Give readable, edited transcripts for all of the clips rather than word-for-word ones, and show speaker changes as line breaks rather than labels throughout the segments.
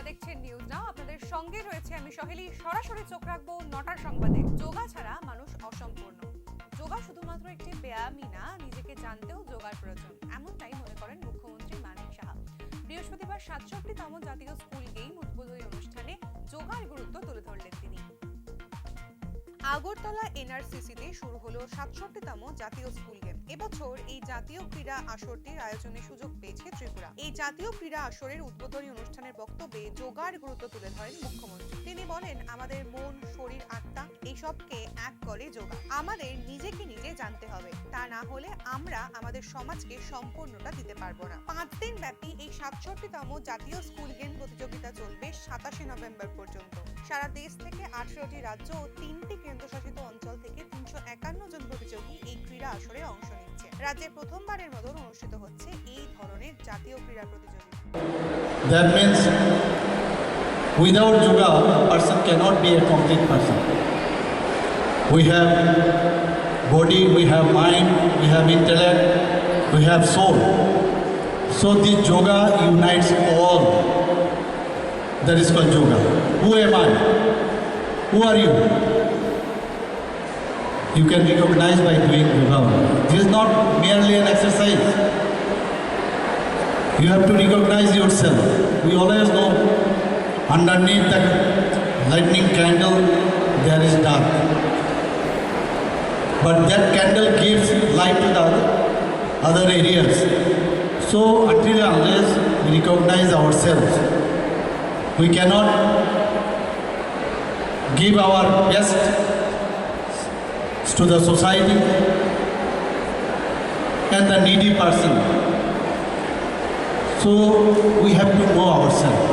দেখছেন news now. আপনাদের সঙ্গে রয়েছে আমি সহেলি। সরাসরি চোখ রাখবো 9টার সংবাদে। যোগা ছাড়া মানুষ অসম্পূর্ণ। যোগা শুধুমাত্র একটি ব্যায়ামই না, নিজেকে জানতেও যোগার প্রয়োজন, এমনটাই মনে করেন মুখ্যমন্ত্রী মানিক সাহা। বৃহস্পতিবার 67তম জাতীয় স্কুল গেম উদ্বোধনী অনুষ্ঠানে যোগার গুরুত্ব তুলে ধরলেন তিনি। আগরতলা এনআরসিসিতে শুরু হলো 67তম জাতীয় স্কুল গেম। এবছর এই জাতীয় ক্রীড়া আসরটির আয়োজনের সুযোগ পেয়েছে ত্রিপুরা। এই জাতীয় ক্রীড়া আসরের উদ্বোধনী অনুষ্ঠানের বক্তব্যে যোগার গুরুত্ব তুলে ধরেন মুখ্যমন্ত্রী। তিনি বলেন, আমাদের মন, শরীর, আত্মা এইসবকে এক করে যোগা। আমাদের নিজেকে নিজে জানতে হবে, তা না হলে আমরা আমাদের সমাজকে সম্পূর্ণটা দিতে পারবো না। 5 দিন ব্যাপী এই 67তম জাতীয় স্কুল গেম প্রতিযোগিতা চলবে 27 নভেম্বর পর্যন্ত। সারা দেশ থেকে 18টি রাজ্য ও 3টি কেন্দ্রশাসিত অঞ্চল থেকে 351 জন প্রতিযোগী এই ক্রীড়া আসরে অংশ নিচ্ছে। রাজ্যে প্রথমবারের মতো অনুষ্ঠিত হচ্ছে এই ধরনের জাতীয় ক্রীড়া প্রতিযোগিতা।
That means without yoga, a person cannot be a complete person. We have body, we have mind, we have intellect, we have soul. So the yoga unites all. That is called yoga. Who am I? Who are you? You can recognize by doing yoga. This is not merely an exercise. You have to recognize yourself. We always know underneath that lightning candle there is dark. But that candle gives light to the other areas. So until and unless we recognize ourselves, we cannot give our best to the society and the needy person. So we have to know ourselves.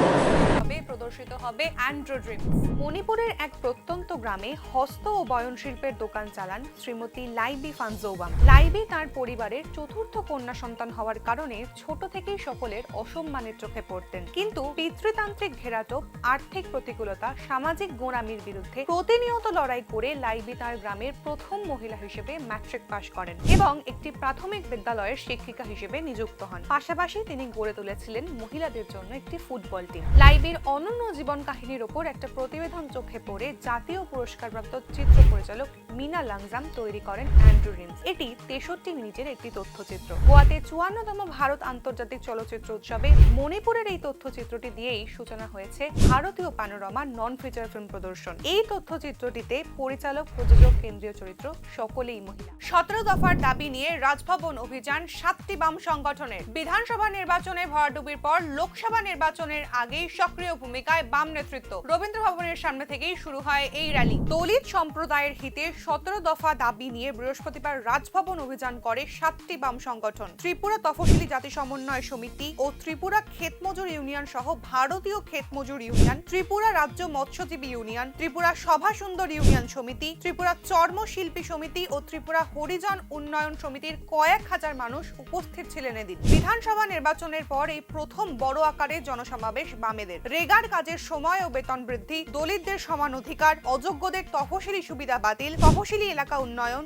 প্রদর্শিত হবে অ্যান্ড্রোড্রিমস। মণিপুরের এক প্রত্যন্ত গ্রামে হস্ত ও বয়ন শিল্পের দোকান চালান শ্রীমতী লাইবি ফানজৌবাম। লাইবি তার পরিবারের চতুর্থ কন্যা সন্তান হওয়ার কারণে ছোট থেকেই সকলের অসম্মানের চোখে পড়তেন। কিন্তু পিতৃতান্ত্রিক ঘেরাটোপ, আর্থিক প্রতিকূলতা, সামাজিক গোঁড়ামির বিরুদ্ধে প্রতিনিয়ত লড়াই করে লাইবি তার গ্রামের প্রথম মহিলা হিসেবে ম্যাট্রিক পাশ করেন এবং একটি প্রাথমিক বিদ্যালয়ের শিক্ষিকা হিসেবে নিযুক্ত হন। পাশাপাশি তিনি গড়ে তুলেছিলেন মহিলাদের জন্য একটি ফুটবল টিম। লাইবির অনন্য জীবন কাহিনীর ওপর একটা প্রতিবেদন চোখে পড়ে জাতীয় পুরস্কারপ্রাপ্ত চিত্র পরিচালক মিনা লাংজাম তৈরি করেন অ্যান্ড্রোড্রিমস। এটি 63 মিনিটের একটি তথ্যচিত্র। গোয়াতে 54তম ভারত আন্তর্জাতিক চলচ্চিত্র উৎসবে মণিপুরের এই তথ্যচিত্রটি দিয়েই সূচনা হয়েছে ভারতীয় প্যানোরামা নন ফিচার ফিল্ম প্রদর্শন। এই তথ্যচিত্রটিতে পরিচালক, প্রযোজক, কেন্দ্রীয় চরিত্র সকলেই মহিলা। 17 দফার দাবি নিয়ে রাজভবন অভিযান 7টি বাম সংগঠনের। বিধানসভা নির্বাচনে ভরাডুবির পর লোকসভা নির্বাচনের আগেই সক্রিয় ভূমিকায় বাম নেতৃত্ব। রবীন্দ্র ভবনের সামনে থেকেই শুরু হয় এই র্যালি। দলিত সম্প্রদায়ের হিতে 17 দফা দাবি নিয়ে বৃহস্পতিবার রাজভবন অভিযান করে 7টি বাম সংগঠন। ত্রিপুরা তফসিলি জাতি সমন্বয় সমিতি ও ত্রিপুরা ক্ষেতমজুর ইউনিয়ন সহ ভারতীয় ক্ষেতমজুর ইউনিয়ন, ত্রিপুরা রাজ্য মৎস্যজীবী ইউনিয়ন, ত্রিপুরা সভা সুন্দর ইউনিয়ন সমিতি, ত্রিপুরা চর্মশিল্পী সমিতি ও ত্রিপুরা হরিজন উন্নয়ন সমিতির কয়েক হাজার মানুষ উপস্থিত ছিলেন এদিন। বিধানসভা নির্বাচনের পর এই প্রথম বড় আকারে জনসমাবেশ বামেদের। রেগার কাজের সময় ও বেতন বৃদ্ধি, দলিতদের সমান অধিকার, অযোগ্যদের তফসিলি সুবিধা বাতিল, তফসিলি এলাকা উন্নয়ন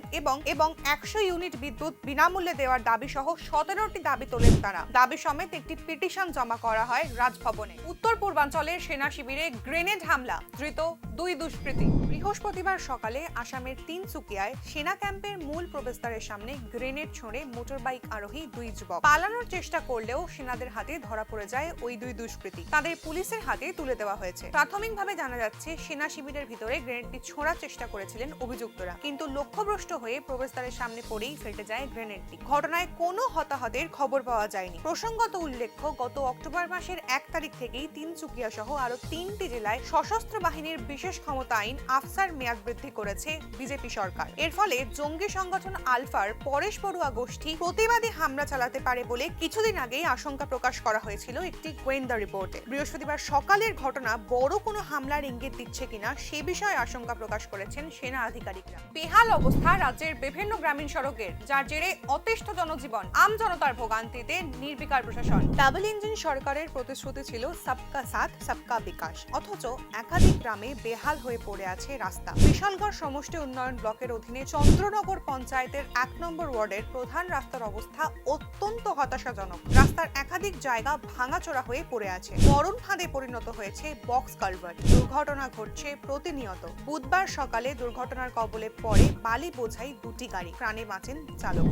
এবং 100 ইউনিট বিদ্যুৎ বিনামূল্যে দেওয়ার দাবি সহ 17টি দাবি তোলেন তারা। দাবি সমেত একটি পিটিশন জমা করা হয় রাজভবনে। উত্তর পূর্বাঞ্চলের সেনা শিবিরে গ্রেনেড হামলা, ধৃত 2 দুষ্কৃতী। বৃহস্পতিবার সকালে আসামের তিনসুকিয়ায় সেনা ক্যাম্পের মূল প্রবেশদ্বারের সামনে গ্রেনেড ছোঁড়ে মোটরবাইক আরোহী 2 যুবক। পালানোর চেষ্টা করলেও সেনাদের হাতে ধরা পড়ে যায় ওই 2 দুষ্কৃতী। তাদের পুলিশের হাতে তুলে দেওয়া হয়েছে। প্রাথমিকভাবে জানা যাচ্ছে সেনা শিবিরের ভিতরে গ্রেনেডটি ছোঁড়ার চেষ্টা করেছিলেন অভিযুক্তরা, কিন্তু লক্ষ্যভ্রষ্ট হয়ে প্রবেশদ্বারের সামনে পড়েই ফেটে যায় গ্রেনেডটি। ঘটনায় কোনো হতাহতের খবর পাওয়া যায়নি। প্রসঙ্গত উল্লেখ্য, গত অক্টোবর মাসের 1 তারিখ থেকেই তিনসুকিয়া সহ আরো 3টি জেলায় সশস্ত্র বাহিনীর বিশেষ ক্ষমতা আইন আফসার মেয়াদ বৃদ্ধি করেছে বিজেপি সরকার। এর ফলে জঙ্গি সংগঠন আলফার পরেশ বড়ুয়া গোষ্ঠী প্রতিবাদী হামলা চালাতে পারে বলে কিছুদিন আগেই আশঙ্কা প্রকাশ করা হয়েছিল একটি গোয়েন্দা রিপোর্টে। বৃহস্পতিবার সকালের ঘটনা বড় কোনো হামলার ইঙ্গিত দিচ্ছে কিনা সে বিষয়ে আশঙ্কা প্রকাশ করেছেন সেনা আধিকারিকরা। বেহাল অবস্থা রাজ্যের বিভিন্ন গ্রামীণ সড়কের, যার জেরে অতিষ্ঠ জনজীবন, আম জনতার ভোগান্তিতে নির্বিকার প্রশাসন। ডাবল ইঞ্জিন সরকারের প্রতিশ্রুতি ছিল সবকা সাথ সবকা বিকাশ, অথচ একাধিক গ্রামে বেহাল হয়ে পড়ে আছে রাস্তা। বিশালগড় সমষ্টি উন্নয়ন ব্লকের অধীনে চন্দ্রনগর পঞ্চায়েতের 1 নম্বর ওয়ার্ডের প্রধান রাস্তার অবস্থা অত্যন্ত হতাশাজনক। রাস্তার একাধিক জায়গা ভাঙাচোরা হয়ে পড়ে আছে, মরণ ফাঁদে পরিণত হয়ে রয়েছে বক্স কালভার্ট। দুর্ঘটনা ঘটছে প্রতিনিয়ত। বুধবার সকালে দুর্ঘটনার কবলে পড়ে বালি বোঝাই দুটি গাড়ি, প্রাণে বাঁচেন চালক।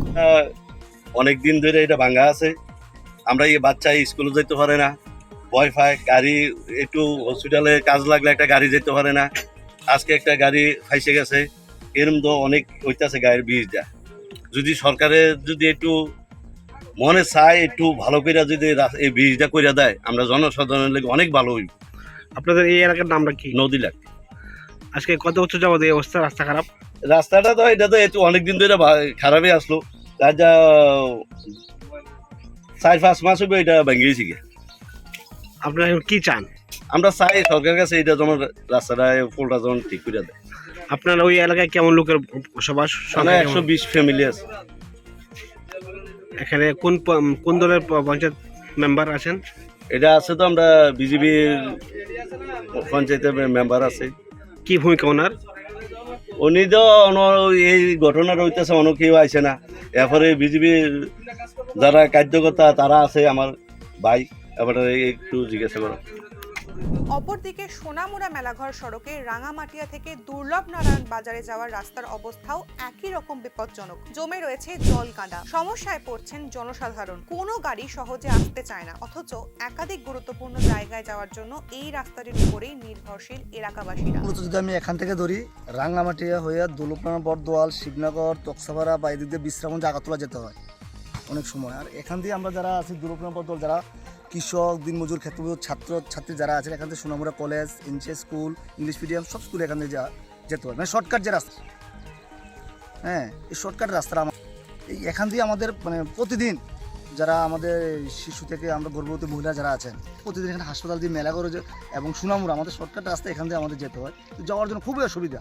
অনেক দিন ধরে এটা ভাঙা আছে, আমরা এই বাচ্চা স্কুলে যেতে পারে না, ভয় পায়, গাড়ি একটু হসপিটালে কাজ লাগলে একটা গাড়ি যেতে পারে না। আজকে একটা গাড়ি ফাইসে গেছে, এরম তো অনেক হইতেছে গাড়ির বীজটা। যদি সরকারের যদি একটু মনে চায় একটু ভালো করে যদি এই বীজটা করে দেয়, আমরা জনসাধারণের লেগে অনেক ভালো হইব।
আপনাদের এই এলাকার নামটা কি?
নদী লাগ।
আজকে কত বছর যাবত এই অবস্থা, রাস্তা খারাপ?
রাস্তাটা তো এটা তো একটু অনেকদিন ধরে খারাপই আসলো, তার যা 4-5 মাস হবে এটা ভেঙেছি।
আপনারা এখন কি চান?
আমরা চাই সরকারের কাছে এটা যেমন রাস্তাটা ফুলটা যেমন ঠিক করে দেয়।
আপনার ওই এলাকায় কেমন লোকের বসবাস?
120 ফ্যামিলি আছে।
এখানে কোন দলের পঞ্চায়েত মেম্বার আছেন?
এটা আছে তো আমরা বিজেপির পঞ্চায়েতের মেম্বার আছে।
কি ভূমিকা ওনার?
উনি তো এই ঘটনাটা হইতেছে অন্য কেউ আইসে না, এরপরে বিজেপির যারা কার্যকর্তা তারা আছে, আমার ভাই, এবারে একটু জিজ্ঞাসা করো।
অপরদিকে সোনামুড়া মেলাঘর সড়কে রাঙামাটিয়া থেকে দুর্লভ নারায়ণ বাজারে যাওয়ার রাস্তার অবস্থাও একই রকম বিপজ্জনক। জমে রয়েছে জল কাঁদা, সমস্যায় পড়ছেন জনসাধারণ। কোনো গাড়ি সহজে আসতে চায় না, অথচ একাধিক গুরুত্বপূর্ণ জায়গায় যাওয়ার জন্য এই রাস্তাটির উপরেই নির্ভরশীল এলাকাবাসীরা।
যদি আমি এখান থেকে ধরি, রাঙামাটিয়া হয়ে দুলুপনা, বরদোয়াল, শিবনগর, তকসাপাড়া বা এদিক দিয়ে বিশ্রামগঞ্জ, আগরতলা যেতে হয় অনেক সময়। আর এখান দিয়ে আমরা যারা আছি দুলুপনা, বরদোয়াল, যারা কৃষক, দিনমজুর, ক্ষেত্রমজুর, ছাত্রছাত্রী যারা আছেন, এখান থেকে Sonamura college, NCA school, English medium সব স্কুলে এখান থেকে যেতে হয়, মানে শর্টকাট যে রাস্তা। হ্যাঁ, এই শর্টকাট রাস্তাটা এই এখান দিয়ে আমাদের মানে প্রতিদিন যারা আমাদের শিশু থেকে আমরা গর্ভবতী মহিলা যারা আছেন, প্রতিদিন এখানে হাসপাতাল দিয়ে মেলা করে এবং সোনামুড়া আমাদের শর্টকাট রাস্তা, এখান দিয়ে আমাদের যেতে হয়। তো যাওয়ার জন্য খুবই অসুবিধা।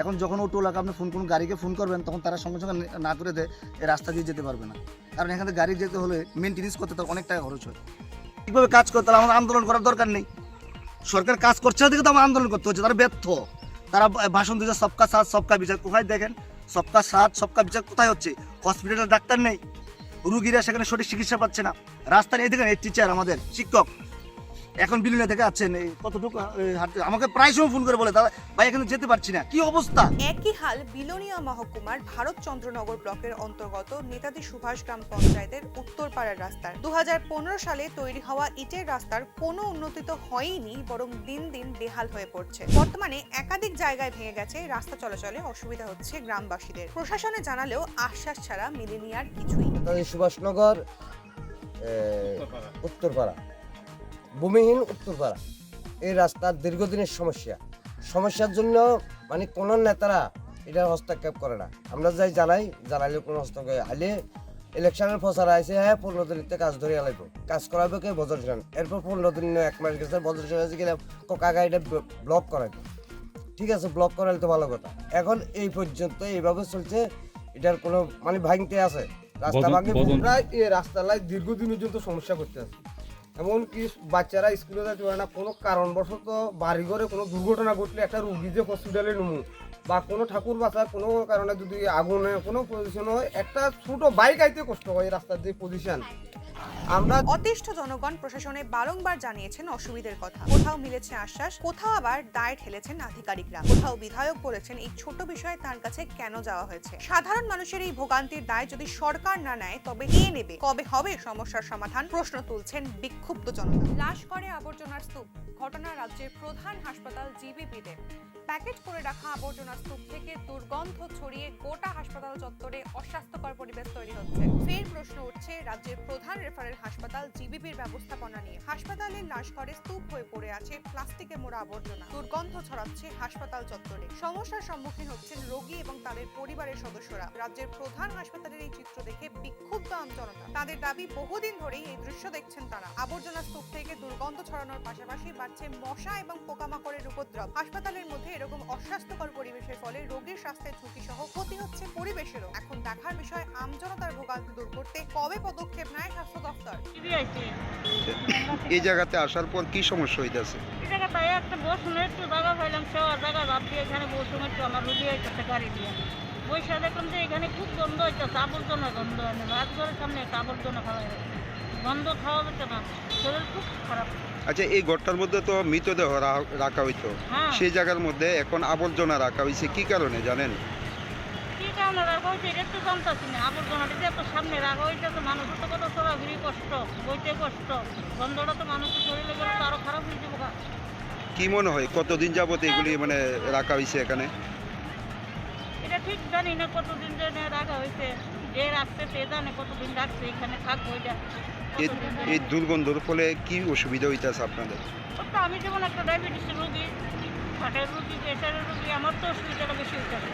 এখন যখন ও টোলাকে আপনি কোনো গাড়িকে ফোন করবেন, তখন তারা সঙ্গে সঙ্গে না করে দেয় এই রাস্তা দিয়ে যেতে পারবে না, কারণ এখান থেকে গাড়ি যেতে হলে মেনটেন্স করতে তার অনেক টাকা খরচ হয়। ঠিকভাবে কাজ করতে হলে আমাদের আন্দোলন করার দরকার নেই। সরকার কাজ করছে দেখে তো আমার আন্দোলন করতে হচ্ছে, তারা ব্যর্থ। তারা ভাষণ দিচ্ছে সবকা সাথ সবকা বিচার। কোথায় দেখেন সবকা সাথ সবকা বিচার কোথায় হচ্ছে? হসপিটালে ডাক্তার নেই, রুগীরা সেখানে সঠিক চিকিৎসা পাচ্ছে না। রাস্তার এই দেখেন এই টিচার, আমাদের শিক্ষক এখন বিলুনিয়া থেকে আছেন, এই কতটুকু আমাকে প্রায় সময় ফোন করে বলে, দাদা ভাই এখানে যেতে পারছি না, কি অবস্থা।
একই হাল বিলোনিয়া মহকুমার ভারতচন্দ্রনগর ব্লকের অন্তর্গত নেতাজি সুভাষ গ্রাম পঞ্চায়েতের উত্তরপাড়ার রাস্তার 2015 সালে তৈরি হওয়া ইটের রাস্তার কোনো উন্নতি তো হয়নি, বরং দিন দিন বেহাল হয়ে পড়ছে। বর্তমানে একাধিক জায়গায় ভেঙে গেছে, রাস্তা চলাচলে অসুবিধা হচ্ছে গ্রামবাসীদের। প্রশাসনে জানালেও আশ্বাস ছাড়া মেলেনি আর কিছুই।
সুভাষনগর উত্তরপাড়া, ভূমিহীন উত্তরপাড়া, এই রাস্তার দীর্ঘদিনের সমস্যার জন্য মানে কোনো নেতারা এটা হস্তক্ষেপ করে না। আমরা যাই জানাইলে কোনো হস্তক্ষেপ আইলে ইলেকশনের প্রচার আইসে, হ্যাঁ 15 দিনতে কাজ ধরে লাগবে, কাজ করাবে কে বছর ছিলেন, এরপর 15 দিন 1 মাস গেছে, বছর ছিলেন গেলে কাকা এটা ব্লক করাইবে। ঠিক আছে, ব্লক করাইলে তো ভালো কথা। এখন এই পর্যন্ত এইভাবে চলছে, এটার কোনো মানে ভাঙতে আছে রাস্তা ভাঙে, প্রায় এই রাস্তায় দীর্ঘদিনের জন্য সমস্যা করতে আছে। এমনকি বাচ্চারা স্কুলে যেতে পারে না, কোনো কারণবশত বাড়ি ঘরে কোনো দুর্ঘটনা ঘটলে একটা রুগী যে হসপিটালে নেবো, বা কোনো ঠাকুর বাচ্চা কোনো কারণে যদি আগুনে কোনো পজিশন হয়, একটা ছোট বাইক আইতে কষ্ট হয় রাস্তার যে পজিশন। আমরা
অতিষ্ঠ জনগণ প্রশাসনে বারংবার জানিয়েছেন অসুবিধার কথা। কোথাও মিলেছে আশ্বাস, কোথাও আবার দায় ঠেলেছেন আধিকারিকরা, কোথাও বিধায়ক বলেছেন এই ছোট বিষয়ে তার কাছে কেন যাওয়া হয়েছে। সাধারণ মানুষের এই ভোগান্তির দায় যদি সরকার না নেয়, তবে কে নেবে? কবে হবে সমস্যার সমাধান? প্রশ্ন তুলছেন বিক্ষুব্ধ জনতা। লাশ করে আবর্জনার স্তূপ, ঘটনা রাজ্যের প্রধান হাসপাতাল জিবিপিতে। প্যাকেট করে রাখা আবর্জনার স্তূপ থেকে দুর্গন্ধ ছড়িয়ে গোটা হাসপাতাল চত্বরে অস্বাস্থ্যকর পরিবেশ তৈরি হচ্ছে। ফের প্রশ্ন উঠছে রাজ্যের প্রধান রেফারেল হাসপাতাল জিবিপির ব্যবস্থাপনা নিয়ে। হাসপাতালের লাশ ঘরে স্তূপ হয়ে পড়ে আছে প্লাস্টিকে মোড়া আবর্জনা, দুর্গন্ধ ছড়াচ্ছে হাসপাতাল চত্বরে। সমস্যার সম্মুখীন হচ্ছেন রোগী এবং তাদের পরিবারের সদস্যরা। রাজ্যের প্রধান হাসপাতালের এই চিত্র দেখে বিক্ষুব্ধ আম জনতা। তাদের দাবি, বহুদিন ধরেই এই দৃশ্য দেখছেন তারা। আবর্জনা স্তূপ থেকে দুর্গন্ধ ছড়ানোর পাশাপাশি বাড়ছে মশা এবং পোকামাকড়ের উপদ্রব। হাসপাতালের মধ্যে এরকম অস্বাস্থ্যকর পরিবেশের ফলে রোগীর স্বাস্থ্যের ঝুঁকি সহ ক্ষতি হচ্ছে পরিবেশেরও। এখন দেখার বিষয় আমজনতার ভোগান্তি দূর করতে কবে পদক্ষেপ নেয় স্বাস্থ্য দপ্তর।
এই জায়গাতে আসার পর কি সমস্যা হইতেছে?
এই জায়গাটা একটা বসুন একটু জায়গা পাইলাম, সেওয়ার জায়গা ভাবছি এখানে বসুন একটু, আমার রুগী হইতেছে গাড়ি দিয়ে। বৈশা দেখলাম যে এখানে খুব গন্ধ হইতেছে, আবর্জনা গন্ধ। রাজঘরের সামনে একটা আবর্জনা খাওয়া গন্ধ খাওয়া হচ্ছে না, শরীর খুব খারাপ।
আচ্ছা, এই ঘরটার মধ্যে তো মৃতদেহ রাখা হইতো,
হ্যাঁ।
সেই জায়গার মধ্যে এখন আবর্জনা রাখা হয়েছে, কি কারণে জানেন?
কি কারণে রাখা হয়েছে এটা একটু জানতাছি না। আবর্জনাটা যে এত সামনে রাখা হয়েছে তো মানুষের তো কত চলাফেরি কষ্ট, বইতে কষ্ট, গন্ধটা তো মানুষের শরীরে গেলে তো আরো খারাপ হয়ে যাবো।
কি মনে হয় কতদিন যাবত এগুলি মানে রাখা হয়েছে এখানে?
এটা ঠিক জানি না কতদিন ধরে রাখা হয়েছে, যে রাখছে সে জানে কতদিন রাখছে এখানে থাকবো। এটা
এই দুর্গন্ধর ফলে কি অসুবিধা হইতেছে আপনাদের?
তো আমি যেমন একটা ডায়াবেটিসের রোগী, হার্টের রোগী, প্রেশারের রোগী, আমার তো অসুবিধাটা বেশি হইতে পারে।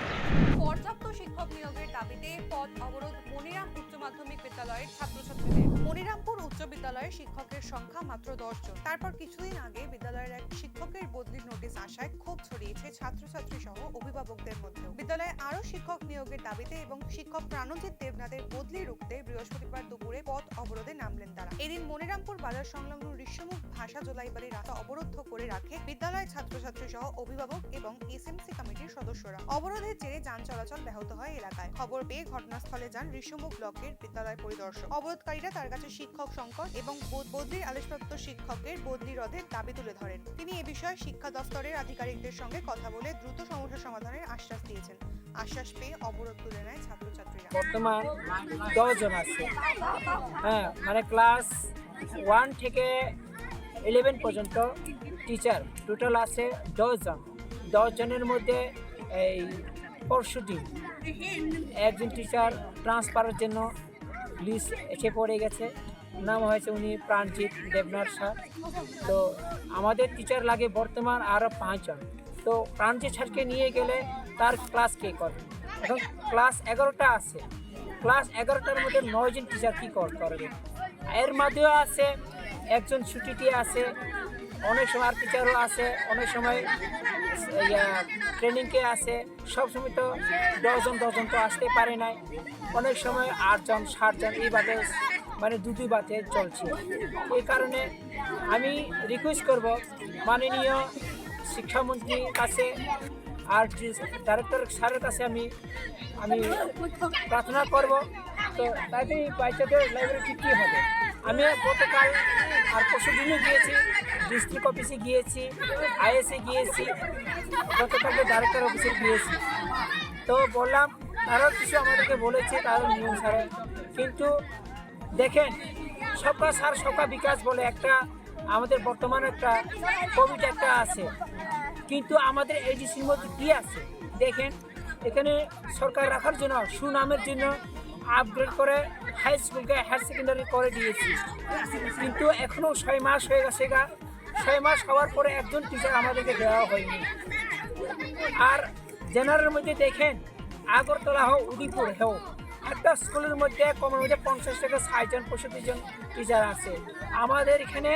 পর্যাপ্ত শিক্ষক নিয়োগের দাবিতে পথ অবরোধ মনিরাম উচ্চ মাধ্যমিক বিদ্যালয়ের ছাত্রছাত্রীদের। মনিরামপুর উচ্চ বিদ্যালয়ের শিক্ষকের সংখ্যা মাত্র 10 জন। তারপর কিছুদিন আগে বিদ্যালয়ের এক শিক্ষকের বদলির নোটিশ আসায় ক্ষোভ ছড়িয়েছে ছাত্রছাত্রী সহ অভিভাবকদের মধ্যেও। বিদ্যালয়ে আরও শিক্ষক নিয়োগের দাবিতে এবং শিক্ষক প্রাণজিৎ দেবনাথের বদলি রুখতে বৃহস্পতিবার দুপুরে পথ অবরোধে নামলেন তারা। এদিন মনিরামপুর বাজার সংলগ্ন ঋষ্যমুখ ভাষা জোলাইবাড়ি রাস্তা অবরুদ্ধ করে রাখে বিদ্যালয়ের ছাত্রছাত্রী সহ অভিভাবক এবং এসএমসি কমিটির সদস্যরা। অবরোধের জেরে যান চলাচল ব্যাহত হয় এলাকায়। খবর পেয়ে ঘটনাস্থলে যান ঋষ্যমুখ ব্লকের বিদ্যালয় পরিদর্শক। অবরোধকারীরা তার কাছে শিক্ষক সংকট এবং বদলির আদেশপ্রাপ্ত শিক্ষকের বদলি রদের দাবি তুলে ধরেন। তিনি এ বিষয়ে শিক্ষা দফতরের আধিকারিকদের সঙ্গে কথা বলে দ্রুত সমস্যা সমাধানের আশ্বাস দিয়েছেন। আশ্বাস পেয়ে অবরোধ তুলে নেয় ছাত্রছাত্রীরা।
বর্তমান 10 জন আছে, হ্যাঁ, মানে ক্লাস 1 থেকে 11 পর্যন্ত টিচার টোটাল আছে 10 জন। 10 জনের মধ্যে এই পরশুদিন একজন টিচার ট্রান্সফারের জন্য লিস্ট এসে পড়ে গেছে, নাম হয়েছে উনি প্রাণজিৎ দেবনাথ স্যার। তো আমাদের টিচার লাগে বর্তমান আরও 5 জন। তো প্রাণজিৎ স্যারকে নিয়ে গেলে তার ক্লাস কে করবে? এখন ক্লাস 11টা আছে, ক্লাস 11টার মধ্যে 9 জন টিচার কী করবে? এর মধ্যেও আছে একজন ছুটিতে আছে, অনেক সময় আর টিচারও আছে, অনেক সময় ট্রেনিংকে আছে। সবসময় তো 10 জন তো আসতে পারে নাই, অনেক সময় 8 জন 7 জন এইভাবে মানে দুই বাতে চলছে। এই কারণে আমি রিকোয়েস্ট করব মাননীয় শিক্ষামন্ত্রীর কাছে আর ডাইরেক্টর স্যারের কাছে আমি প্রার্থনা করব। তো তাতে বাচ্চাদের লাইব্রেরি কী হবে? আমি গতকাল আর পরশু দিনও গিয়েছি, ডিস্ট্রিক্ট অফিসে গিয়েছি, আইএসএ গিয়েছি, গতকালকে ডাইরেক্টর অফিসে গিয়েছি। তো বললাম, তারাও কিছু আমাদেরকে বলেছে তাদের নিয়ম ছাড়া। কিন্তু দেখেন, সবকা সার সবকা বিকাশ বলে একটা আমাদের বর্তমানে একটা কবিতা একটা আছে, কিন্তু আমাদের এডিসির মধ্যে কী আছে দেখেন। এখানে সরকার রাখার জন্য সুনামের জন্য আপগ্রেড করে হাই স্কুলকে হায়ার সেকেন্ডারি করে দিয়েছি, কিন্তু এখনও 6 মাস হয়ে গেছে। 6 মাস হওয়ার পরে একজন টিচার আমাদেরকে দেওয়া হয়নি। আর জেনারেল মধ্যে দেখেন, আগরতলা হোক উদয়পুর হোক, একটা স্কুলের মধ্যে কমের মধ্যে 50 থেকে 60 জন 65 জন টিচার আছে। আমাদের এখানে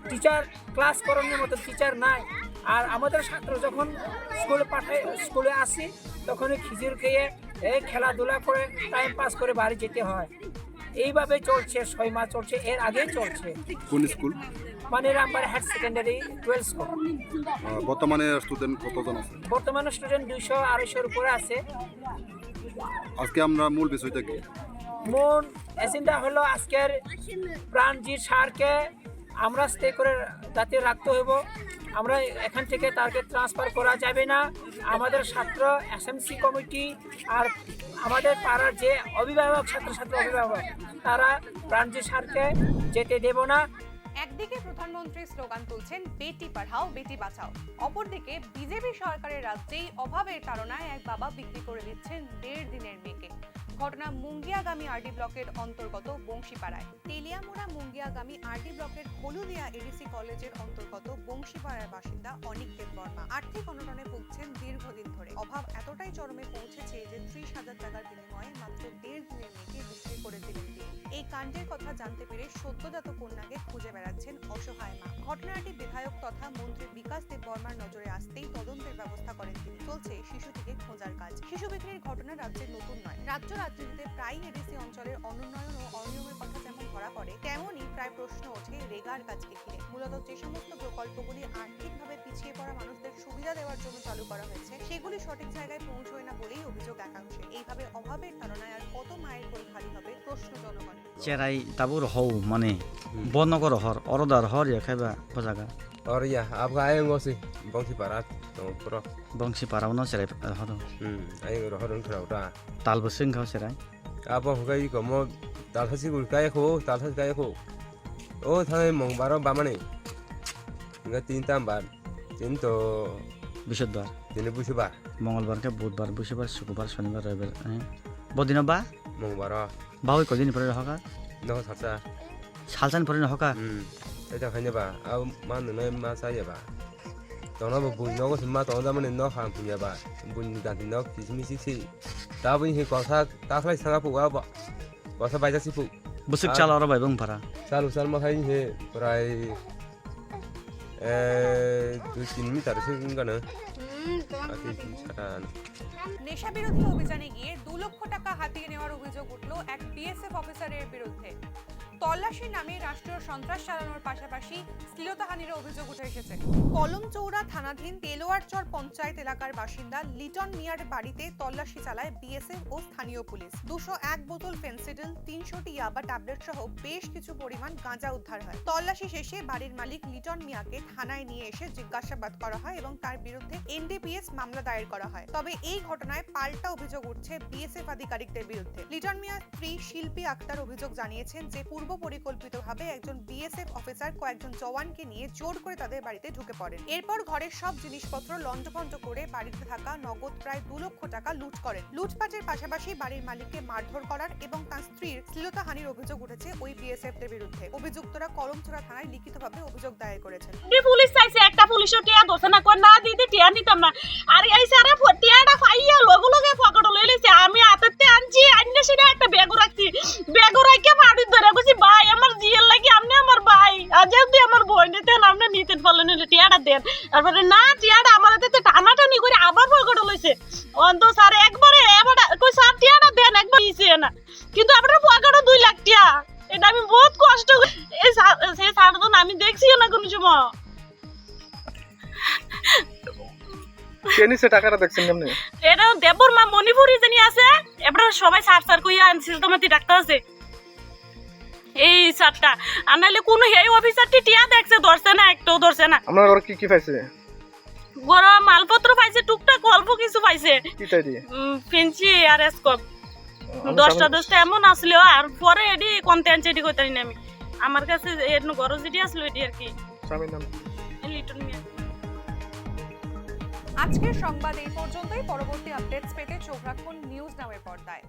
টিচার ক্লাস করানোর মতো টিচার নাই। আর আমাদের ছাত্র যখন স্কুলে আসি তখন খিচুড়ি খেয়ে খেলাধুলা করে টাইম পাস করে বাড়ি যেতে হয়। এইভাবে চলছে, 6 মাস চলছে, এর আগেই চলছে।
কোন স্কুল?
মানে রামবাড়ি হায়ার সেকেন্ডারি 12 স্কুল।
বর্তমানে স্টুডেন্ট কতজন আছে?
বর্তমানে স্টুডেন্ট 200-250-এর উপরে আছে।
আজকে আমরা মূল বিষয়টা কি?
মূল এজেন্ডা হলো আজকের প্রাণজিৎ স্যারকে আমরা স্টে করে যাতে রাখতে হইব। আমরা এখান থেকে তাকে ট্রান্সফার করা যাবে না। আমাদের ছাত্র এসএমসি কমিটি আর আমাদের পাড়ার যে অভিভাবক, ছাত্রছাত্রী অভিভাবক, তারা প্রাণজিৎ স্যারকে যেতে দেব না।
একদিকে প্রধানমন্ত্রী স্লোগান তুলছেন বেটি পড়াও বেটি বাঁচাও, অপরদিকে বিজেপি সরকারের রাজ্যেই অভাবের তাড়নায় এক বাবা বিক্রি করে দিচ্ছেন 1.5 দিনের মেয়েকে। ঘটনা মুঙ্গিয়াগামী আরডি ব্লকের অন্তর্গত বংশীপাড়ায়। তেলিয়ামুড়া মুঙ্গিয়াগামী আরডি ব্লকের হলুদিয়া এডিসি কলেজের অন্তর্গত বংশীপাড়ার বাসিন্দা অনিক দেববর্মা আর্থিক অনটনে ভুগছেন দীর্ঘদিন ধরে। অভাব এতটাই চরমে পৌঁছেছে যে 30,000 টাকার বিনিময়ে মাত্র 1.5 দিনের মেয়েকে বিক্রি করে দিলেন তিনি। এই কাণ্ডের কথা জানতে পেরে সদ্যজাত কন্যাকে খুঁজে বেড়াচ্ছেন অসহায় মা। ঘটনাটি বিধায়ক তথা মন্ত্রী বিকাশ দেববর্মার নজরে আসতেই তদন্তের ব্যবস্থা করেন তিনি। চলছে শিশুটিকে খোঁজার কাজ। শিশু বিক্রির ঘটনা রাজ্যের নতুন নয়। রাজনীতিতে প্রায় এডিসি অঞ্চলের অনুন্নয়ন ও অনিয়মের কথা যেমন ধরা পড়ে, তেমনই প্রায় প্রশ্ন ওঠে রেগার কাজকে ঘিরে। মূলত যে সমস্ত প্রকল্প প্রকল্পগুলি আর্থিকভাবে পিছিয়ে পড়া মানুষদের সুবিধা দেওয়ার জন্য চালু করা হয়েছে সেগুলি সঠিক জায়গায় পৌঁছয় না বলেই অভিযোগ একাংশে। এইভাবে অভাবের তাড়নায় আর কত মায়ের কোল খালি হবে প্রশ্ন জনগণের।
চেরাই তাবুর হও মানে বনগর হর অরদার হর খাইবা বজাগা
আর ইয়া আবগায় ngosি বংশী পারা তো পুরো
বংশী পারাউনো চেরাই হর
আই হরন খরাউটা
তালবো সিংখাও চেরাই
আবো হগাই কমো তালহাসি গুলকায় খো তালহাস গায় খো ও থাই মংবারো বামানে nga তিনটা বার তিন তো
বৃহস্পতিবার
দিনে বুঝবা
মঙ্গলবারকে বুধবার বৃহস্পতিবার শুক্রবার শনিবার রবিবার বদিন বা
মংবারো
বাউই কদিন পরে হকা
no সাসা
সালসান পরে হকা
এটা খাইনে বা আও মান নয় মা সাইয়া বা তখন বুই নগো সিমা তখন মানে ন খাম পুnya ba বুই গাতি ন কিসমি সিসি তা বুই হে কথা তাখলাই সাঙ্গা পুয়া বা কথা বাইজা সিপু
বুসুক চালা আর বাইবং পারা
চালু চাল মা খাই হে প্রায় 2-3 মিটার সিঙ্গানা আতি ছাটা
নেশা বিরোধী অভিযানে গিয়ে 2 লক্ষ টাকা হাতিয়ে নেওয়ার অভিযোগ উঠল এক বিএসএফ অফিসারের বিরুদ্ধে। তল্লাশির নামে রাষ্ট্রীয় সন্ত্রাস চালানোর পাশাপাশি শ্লীলতাহানির অভিযোগ উঠে এসেছে। কলমচৌড়া থানাধীন তেলোয়ারচর পঞ্চায়েত এলাকার বাসিন্দা লিটন মিয়ার বাড়িতে তল্লাশি চালায় বিএসএফ ও স্থানীয় পুলিশ। 201 বোতল ফেন্সিডিল, 300টি ইয়াবা ট্যাবলেট সহ বেশ কিছু পরিমাণ গাঁজা উদ্ধার হয়। তল্লাশি শেষে বাড়ির মালিক লিটন মিয়াকে থানায় নিয়ে এসে জিজ্ঞাসাবাদ করা হয় এবং তার বিরুদ্ধে এনডিপিএস মামলা দায়ের করা হয়। তবে এই ঘটনায় পাল্টা অভিযোগ উঠছে বিএসএফ আধিকারিকদের বিরুদ্ধে। লিটন মিয়ার স্ত্রী শিল্পী আক্তার অভিযোগ জানিয়েছেন যে পূর্ব পরিকল্পিতভাবে একজন বিএসএফ অফিসার কয়েকজন জওয়ানকে নিয়ে জোর করে তাদের বাড়িতে ঢুকে পড়েন। এরপর ঘরের সব জিনিসপত্র লণ্ডভণ্ড করে বাড়িতে থাকা নগদ প্রায় 2 লক্ষ টাকা লুট করেন। লুটপাটের পাশাপাশি বাড়ির মালিককে মারধর করার এবং তার স্ত্রীর শ্লীলতাহানির অভিযোগ উঠেছে ওই বিএসএফদের বিরুদ্ধে। অভিযুক্তরা কলমচৌড়া থানায় লিখিতভাবে অভিযোগ দায়ের করেছেন।
পুলিশ চাইছে একটা পুলিশও টিয়া দোষ না কই না দিতে টিয়া নিতাম না আর এই সারা টিয়াটা ফাইয়া লগে লগে পকেট লই লইছে। আমি হাতেতে আনছি আইনে সেটা একটা ব্যাগ রাখছি, ব্যাগ রাখে মাটি ধরে কইছি ভাই আমার জিয়ার লাগি আপনি আমার ভাই আজ যদি আমার বোন নিতেন আপনি নিতেন পারলেন না টিয়াটা দেন। তারপরে না টিয়াটা আমার হাতে টানাটানি করে আবার পকেট লইছে। অন্ত স্যার একবারে এবার কই স্যার টিয়াটা দেন একবার দিছে না কিন্তু আপনার পকেটে 2 লাখ টিয়া। এটা আমি বহুত কষ্ট এই সেই স্যার তো আমি দেখছিও না কোনো সময়।
কেনি সে টাকাটা দেখছেন কেমনে?
এটা দেবর মা মণিপুরি জানি আছে এবার সবাই সার কইয়া আনছিল তোমাতে ডাক্তার আছে এই সারটা আনাইলে কোন এই অফিসারটি টিয়া দেখছে ধরছে না একটাও ধরছে না।
আপনার ঘরে কি কি পাইছে?
গরম মালপত্র পাইছে, টুকটাক অল্প কিছু পাইছে,
কি তাই দিয়ে
ফেন্সি আর স্কোপ 10টা এমন আসলো আর পরে এডি কন্টেন্ট এডি কইতারি না আমি আমার কাছে এর গরজ যেটি আসলো এডি আর কি
স্বামীর নাম
লিটন মিয়া।
আজকের সংবাদ এই পর্যন্তই। পরবর্তী আপডেটস পেতে চোখ রাখুন নিউজ নামের পর্দায়।